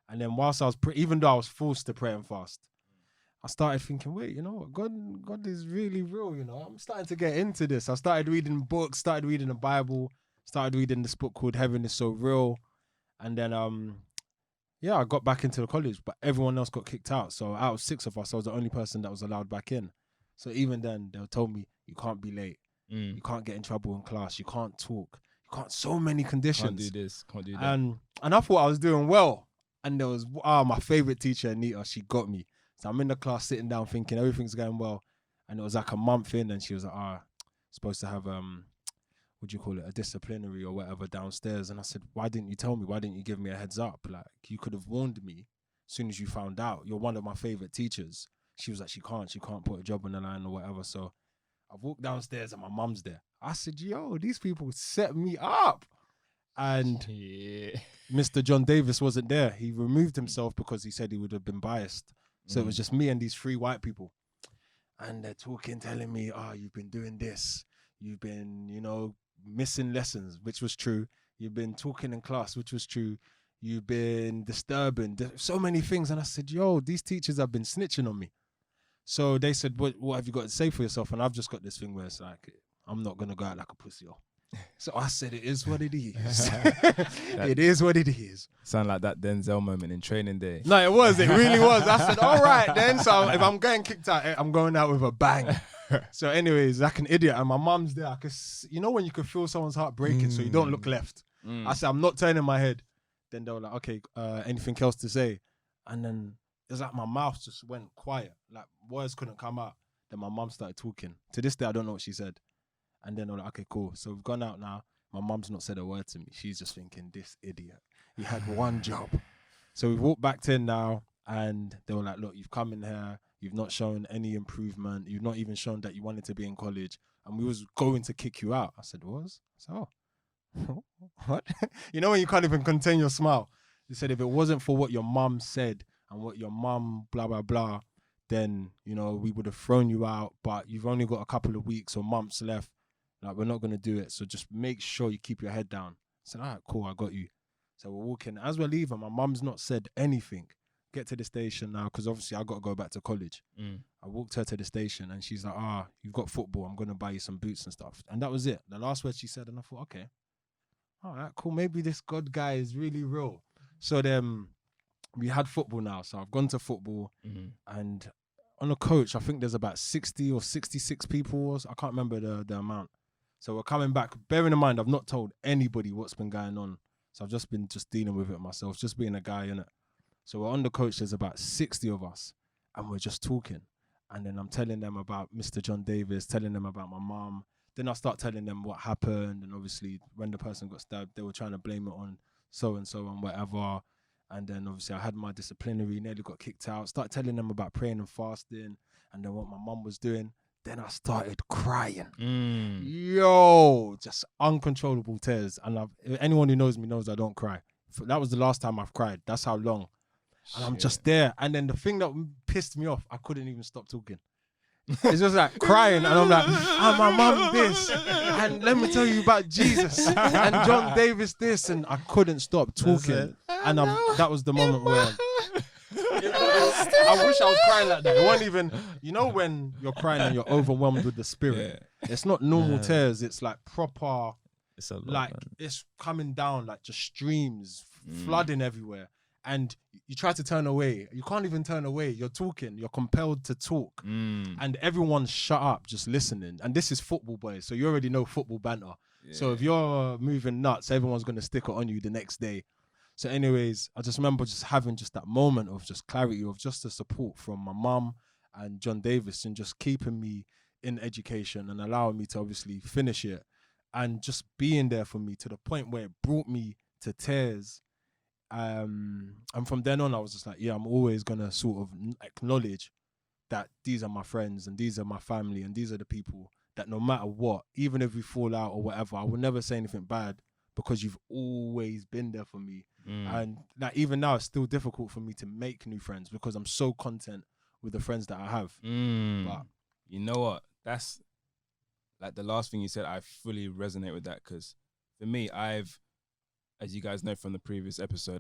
And then whilst I was, even though I was forced to pray and fast, I started thinking, wait, you know what? God is really real, you know? I'm starting to get into this. I started reading books, started reading the Bible, started reading this book called Heaven is So Real. And then, yeah, I got back into the college, but everyone else got kicked out. So out of 6 of us, I was the only person that was allowed back in. So even then, they told me, you can't be late. You can't get in trouble in class. You can't talk. You can't, so many conditions. Can't do this, can't do that. And I thought I was doing well. And there was, my favorite teacher, Anita, she got me. So I'm in the class sitting down thinking everything's going well. And it was like a month in and she was like, supposed to have, what do you call it, a disciplinary or whatever downstairs. And I said, why didn't you tell me? Why didn't you give me a heads up? Like, you could have warned me as soon as you found out. You're one of my favorite teachers. She was like, she can't put a job on the line or whatever. So I walked downstairs and my mum's there. I said, yo, these people set me up. And Mr. John Davis wasn't there. He removed himself because he said he would have been biased. So it was just me and these 3 white people. And they're talking, telling me, you've been doing this. You've been, you know, missing lessons, which was true. You've been talking in class, which was true. You've been disturbing, so many things. And I said, yo, these teachers have been snitching on me. So they said, what have you got to say for yourself? And I've just got this thing where it's like, I'm not going to go out like a pussy. So I said, it is what it is. It is what it is. Sound like that Denzel moment in Training Day. No, it was. It really was. I said, all right then. So if I'm getting kicked out, I'm going out with a bang. So anyways, like an idiot. And my mum's there. You know when you can feel someone's heart breaking, so you don't look left. I said, I'm not turning my head. Then they were like, okay, anything else to say? And then it's like my mouth just went quiet. Like words couldn't come out. Then my mum started talking. To this day, I don't know what she said. And then I'm like, okay, cool. So we've gone out now. My mum's not said a word to me. She's just thinking, this idiot. He had one job. So we walked back in now and they were like, look, you've come in here. You've not shown any improvement. You've not even shown that you wanted to be in college. And we was going to kick you out. I said, was? I said, oh, what? You know when you can't even contain your smile? They said, if it wasn't for what your mum said and what your mum blah, blah, blah, then, you know, we would have thrown you out. But you've only got a couple of weeks or months left. Like, we're not going to do it. So just make sure you keep your head down. I said, all right, cool, I got you. So we're walking. As we're leaving, my mum's not said anything. Get to the station now, because obviously I got to go back to college. I walked her to the station and she's like, you've got football. I'm going to buy you some boots and stuff. And that was it. The last word she said, and I thought, okay, all right, cool. Maybe this God guy is really real. So then we had football now. So I've gone to football and on a coach, I think there's about 60 or 66 people. I can't remember the amount. So we're coming back. Bearing in mind, I've not told anybody what's been going on. So I've just been dealing with it myself, just being a guy, innit? So we're on the coach, there's about 60 of us, and we're just talking. And then I'm telling them about Mr. John Davis, telling them about my mum. Then I start telling them what happened. And obviously, when the person got stabbed, they were trying to blame it on so-and-so and whatever. And then obviously, I had my disciplinary, nearly got kicked out. Start telling them about praying and fasting, and then what my mum was doing. Then I started crying. Yo, just uncontrollable tears. And anyone who knows me knows I don't cry. That was the last time I've cried. That's how long. And I'm just there. And then the thing that pissed me off, I couldn't even stop talking. It's just like crying. And I'm like, my mum this. And let me tell you about Jesus. And John Davis this. And I couldn't stop talking. And that was the moment where... I wish I was crying like that. It wasn't even, you know, when you're crying and you're overwhelmed with the spirit. Yeah. It's not normal tears. It's like proper, it's a lot, like man. It's coming down like just streams, flooding everywhere. And you try to turn away. You can't even turn away. You're talking. You're compelled to talk. And everyone's shut up, just listening. And this is football, boys. So you already know football banter. Yeah. So if you're moving nuts, everyone's going to stick it on you the next day. So anyways, I just remember just having just that moment of just clarity, of just the support from my mum and John Davis, and just keeping me in education and allowing me to obviously finish it, and just being there for me to the point where it brought me to tears. And from then on, I was just like, yeah, I'm always going to sort of acknowledge that these are my friends and these are my family and these are the people that no matter what, even if we fall out or whatever, I will never say anything bad, because you've always been there for me. And like even now, it's still difficult for me to make new friends because I'm so content with the friends that I have. But you know what? That's like the last thing you said. I fully resonate with that, because for me, as you guys know from the previous episode,